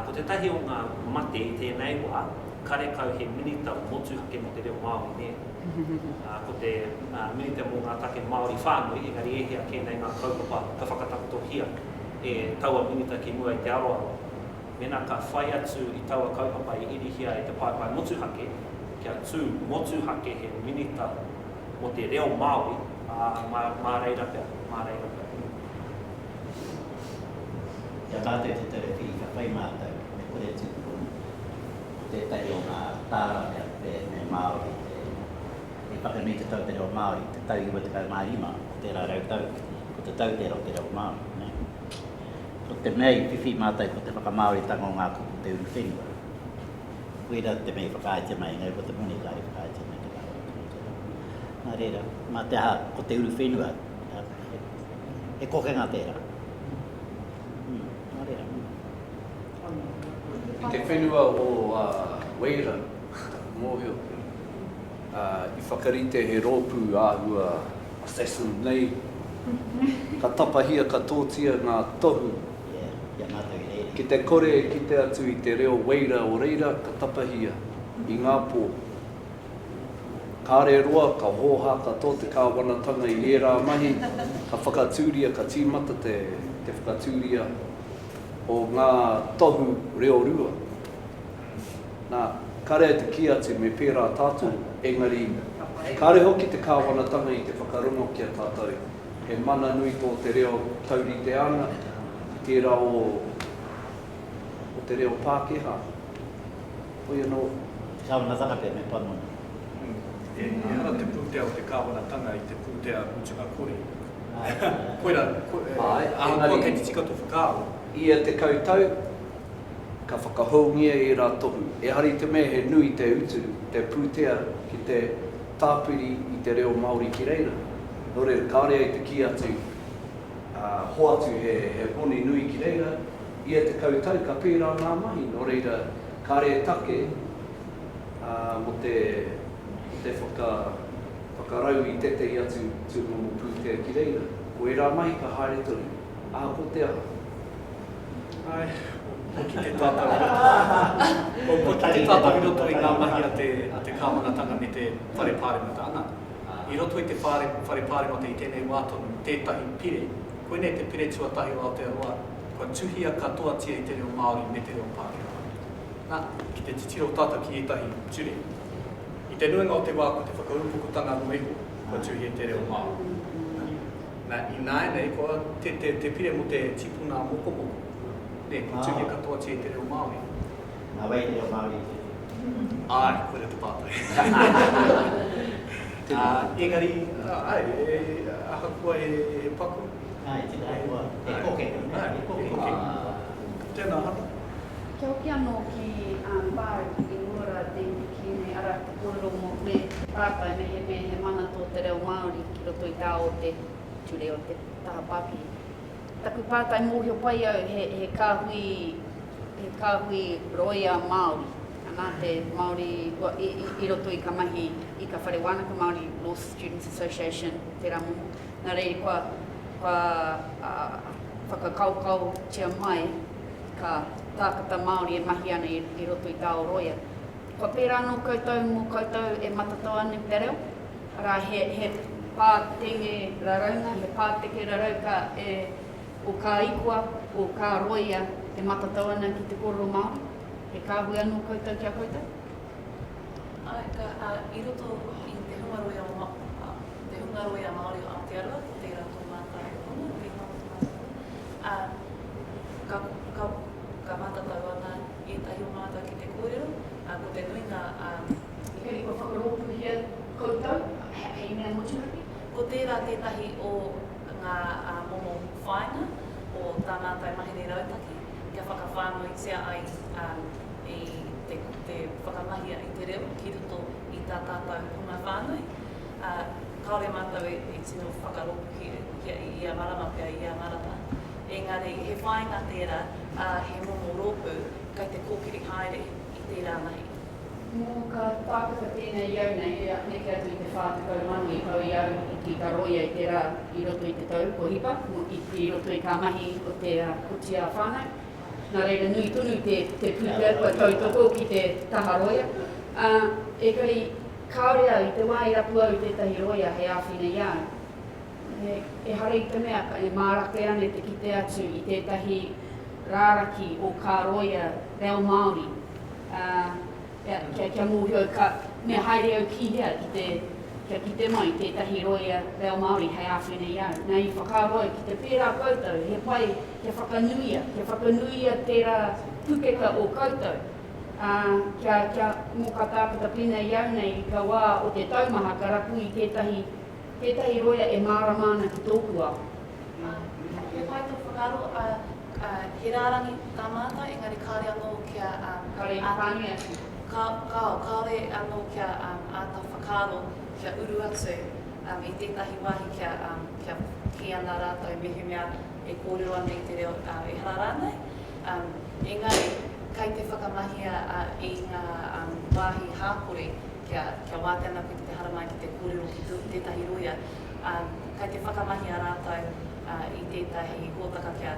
Ko te tahi o ngā mate I tēnei wā, kare kau he minita motu hake mo te reo Māori ne. Ko te minita mo ngā take Māori whānui, engari ehia kēnei ngā kaupapa, ka whakatakotohia e taua minita ki mua I te aroa. Mena ka whai atu I taua kaupapa I irihia e te paipai motu hake, kia tū motu hake he minita mo te reo Māori, mā reira pia. Ia tātou te tere whiri ka whai mātou, me kore tūpuna. Te tai o ngā tāranga me Māori, e whakanui te tau te reo Māori, te tau iwa te kau mārima, ko te rā rautau, ko te tau te reo Māori. Ko te mei whiwhi mātou ko te whakamāori tanga o ngā kupu te uru whenua. Wera te mei whakaatia mai, ngai ko te moni kai whakaatia mai te kāua. Nā reira, mā te aha, ko te uru whenua, e kokenga tērā. Nā reira. I te whenua o Weira, mōhio, I whakarite he rōpū āhua assassin nei, ka tapahia ka tōtia ngā tohu. Ki te kore ki te atu I te reo Weira o reira, ka tapahia I ngā pō. kāre roa, ka hōhaka tō te kāwanatanga I ērā mahi, ka whakatūria, ka tīmata te whakatūria o ngā tohu reo rua. Nā, kare te ki atu me pērā tātou, engari, kare hoki te kāwanatanga I te whakarongo ki a tātou. He mana nui tō te reo tauri te ana, tērā o te reo Pākehā. Oia no. Kāwanatanga pe me panona. E ara te pūtea o te kāwanatanga I te pūtea Mutunga Kore. Koira, ahangoa kei te tika tō whakāo. Ia te kautau, ka whakahoungia I rā tohu. E hari te mea he nui te utu, te pūtea ki te tāpiri I te reo Māori ki reira. Nō reira, kāre ai te ki atu, hoatu he honi nui ki reira, ia te kautau ka pērā ngā mahi. Nō reira, kāre take mo te whakarau I tete I atu tūmomo pūtea ki reira. Ko e rā mahi ka haere tonu, ko te aha. Ai, o ki te tātou. O ki te tātou I roto I ngā mahi a te kāwanatanga me te whare pāremata ana. I roto I te whare pāremata I tēnei wātonu, tētahi pire. Koinei te pire tuatahi o Aotearoa, kua tuhia katoa tia I te reo Māori me te reo Pākehā. Nā, ki te titiro tata ki etahi ture. I te nuinga o te wā ko te whakaupukutanga nuiho, kua tuhia te reo Māori. Nā, I nāenei, kua te pire mo te tipuna mokomoko. Ne, kua tuhia katoa tia I te reo Māori. Nā wei te reo Māori. Ai, koe te pātai. Engari, aha kua he paku. Ai, te kai kua, e koke. E koke. Tēnā hana. Kia hoki anō ki bar I ngura te ki nei ara te kōrero mo me pātai me he mana tō te reo Māori ki roto I tā o te ture o te taha pāki. Taku pātai mōhio pai au he kāhui roia Māori. Nā te Māori, I roto I ka mahi I ka whare wānaka Māori Law Students Association, te ramo. Nā rei kua whakakaukau tia mai ka tākata Māori e mahi ana I roto I tāo roia. Kua pērā anō koutou mō koutou e matatau ane te reo. Ara he pātenge raraunga, he pāteke rarauka o kā ikua, o kā roia e matatau ana ki te kōrero Māori. He kāhui anō koutou kia koutou? Ai, I roto I te hungaroia Māori o Aotearoa, ko te rato mātai ona, te mātai. Ka matatau ana etahi o mātai ki te kōrero, ko te nuinga... Kei kua whakaropuhia koutou, hei mea motuhaki? Ko tērā tētahi o ngā momo whainga o tā mātai mahere rautaki, kia whakawhānui tia ai I te whakamahia I te reo ki roto I tā tātou hunga whānui. Kaore mātou e tino whakaropu ki I a marama pia I a marama. Engari, he whainga tērā, he momo rōpu, kai te kōkiri haere I tērā mahi. Mō ka tākata tēnei iau nei, neke atu I te whātukau manu I kau iau I ki ka roia I tērā I roto I te tau, ko hipa, I roto I ka mahi o te kutia whānau. Nā reira nui tunu te pūtea kua tautoko ki te taha roia. E kari kaore au I te wā I rapu au I tētahi roia he āwhina iau. E hare I te mea, e mārake ane te kite atu I tētahi rāraki o kā roia reo Māori. Kia mōhio ka mea haere au ki hea kia ki te mai tētahi roia reo Māori hei āwhina iau. Nā I whakaroa ki te pērā koutou, he pai kia whakanuia tērā pukeka o koutou. Kia mō ka tākata pina iau nei ka wā o te taumaha ka rapu I tētahi roia e māramana ki tōku au. He pai tō whakaro, he rārangi tā mātai, engari kāre anō kia... Kāre whānui atu. Kāre anō kia āta whakaro kia uru atu I tētahi wāhi kia ki ana rātou mehe mea e kōrero ana I te reo e hararānei. Engari, kai te whakamahia I ngā wāhi hākore kia wāte ana ki te haramai ki te kōrero ki tētahi roia. Kai te whakamahia rātou I tētahi hōtaka kia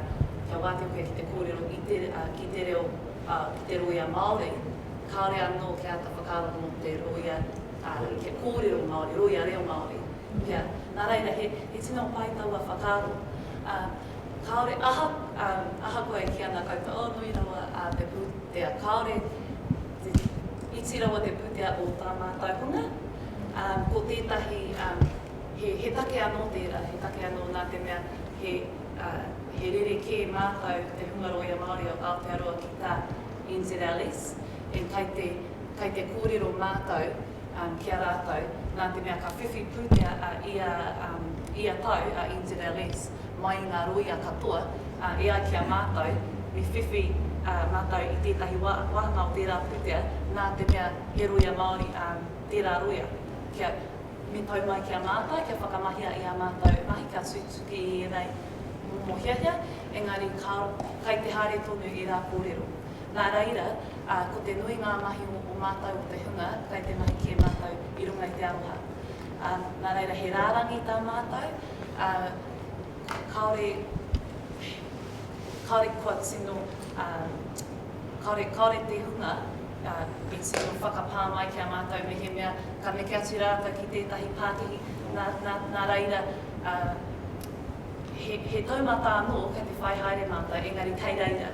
wāte okia ki te kōrero ki te reo ki te roia Māori. Kāre anō kia ta whakaro no te roia ke kōrero Māori, roia reo Māori. Pea, nā reira, he tino pai taua whakaaro. Kaore, aha koe ki ana koutou, o nui rawa te pūtea. Kaore, iti rawa te pūtea o tā mātai hunga. Ko tētahi, he take anō tērā, he take anō nā te mea, he rere kē mātou te hunga roia Māori o Aotearoa ki tā NZLS. E kai te kōrero mātou ki a rātou, nā te mea ka whiwhi pūtea ia tau a NZLS mai ngā roia katoa, e ai ki a mātou, mi whiwhi mātou i tētahi wahanga o tērā pūtea, nā te mea he roia Māori tērā roia. Kia me tau mai ki a mātou, kia whakamahia i a mātou, mahi ka tūtuki i enei mohiahia, engari kai te haere tonu i rā kōrero. Nā reira, ko te nui ngā mahi o mātou o te hunga, kai te mahi ki e mātou i runga i te aroha. Nā reira, he rārangi tā mātou, kaore kua tino, kaore te hunga, i tino whakapā mai ki a mātou me he mea, ka neke atu rātou ki tētahi pātihi, nā reira, he taumata anō, kei te whai haere mātou, engari kei reira.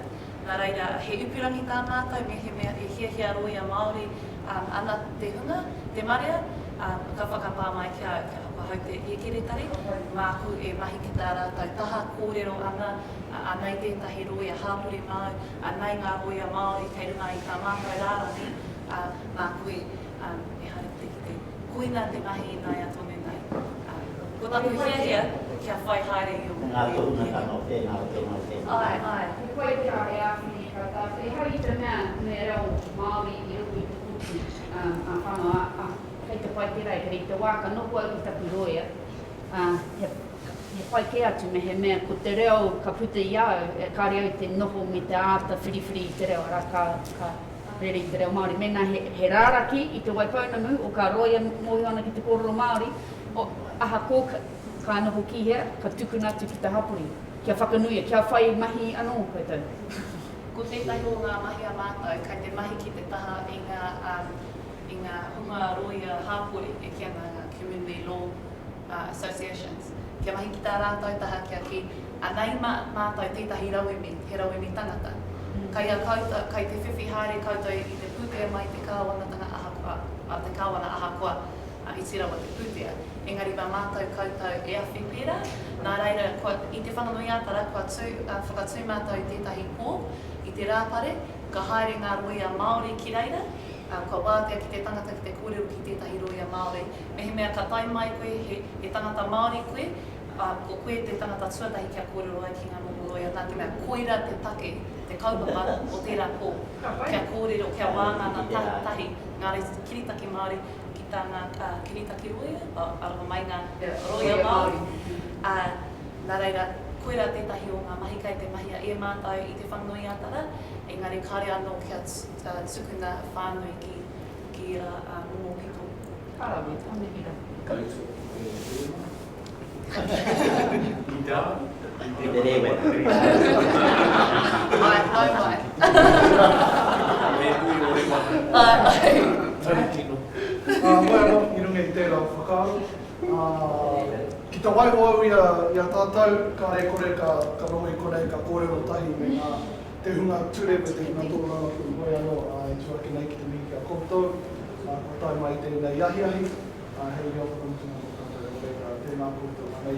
Nā reira, he upirangi tā mātou, me he mea, he hiahia roia Māori, ana te hunga, te marea, ka whakapā mai kia hau te iekeretari, māku e mahi ki tā rātou taha kōrero ana, anai tētahi roia hāpuri mau, anai ngā roia Māori, kei runga i tā mātou rārangi, māku e hau te koina te mahi i nai atone nei. Ko taku hiahia, kia whai haere i o Ngā tōna ka no tēnā o tēnā o tēnā. Ai. He koe te are āwhini ka tāwhi. E hau i te mea me reo Māori i ruku i te puti a whanau kei te pai te rei, kei te wāka nopu au ki tapu roia. He pai ke atu me he mea, ko te reo ka puta i au, kāre au te noho me te āta whiriwhiri i te reo, ara ka rere i te reo Māori. Mena he rāraki i te Waipounamu o ka roia mohi ana ki te kōrero Māori, o aha kō ka noho ki hea, ka tukuna atu ki te hapuri. Kia whakanuia, kia whai mahi anō koutou. Ko tētahi o ngā mahi a mātou, kai te mahi ki te taha i ngā hunga roia hāpuri e kia ngā community law associations. Kia mahi ki tā rātou taha kia ki anei mātou tētahi rauemi, he rauemi tangata. Kai te whiwhi haere koutou i te pūtea mai te kāwanatanga ahakoa, te kāwana ahakoa i te rawa te pūtea. Engari mā mātou koutou e awhi pērā, nā reira, i te whanganui ātara, whakatū mātou tētahi pō, i te rāpare, ka haere ngā roia Māori ki reira, ka wātea ki te tangata ki te kōrero ki tētahi roia Māori. Me he mea ka tai mai koe, he tangata Māori koe, ko koe te tangata tuatahi kia kōrero ai ki ngā momo roia, nā te mea koira te take, te kaupapa o tērā pō, kia kōrero, kia wāngana tahi, ngāre kiritaki Māori, ki tāna kiritaki roia, aroha mai ngā roia Māori. Nā reira, koira tētahi o ngā mahi kai te mahi a e mātou i te whanganui ātara, engari kāre anō kia tukuna whānui ki rā momo pito. Kārawi, tāme hira. I tā? I te rewe. Ai, hau mai. Me hui o re maha. Ai. Tari tino. Mai anō, i runga i tērā whakaaro. Ki te waiho au ia tātou, ka re kore ka roho i kore ka kōrero tahi me ngā te hunga ture me te hunga tōranga ku mai anō, e tuaki nei ki te mihi kia koutou, ko tai mai tēnei ahi, hei reo whakamutunga o tātou e tēnā koutou, nei.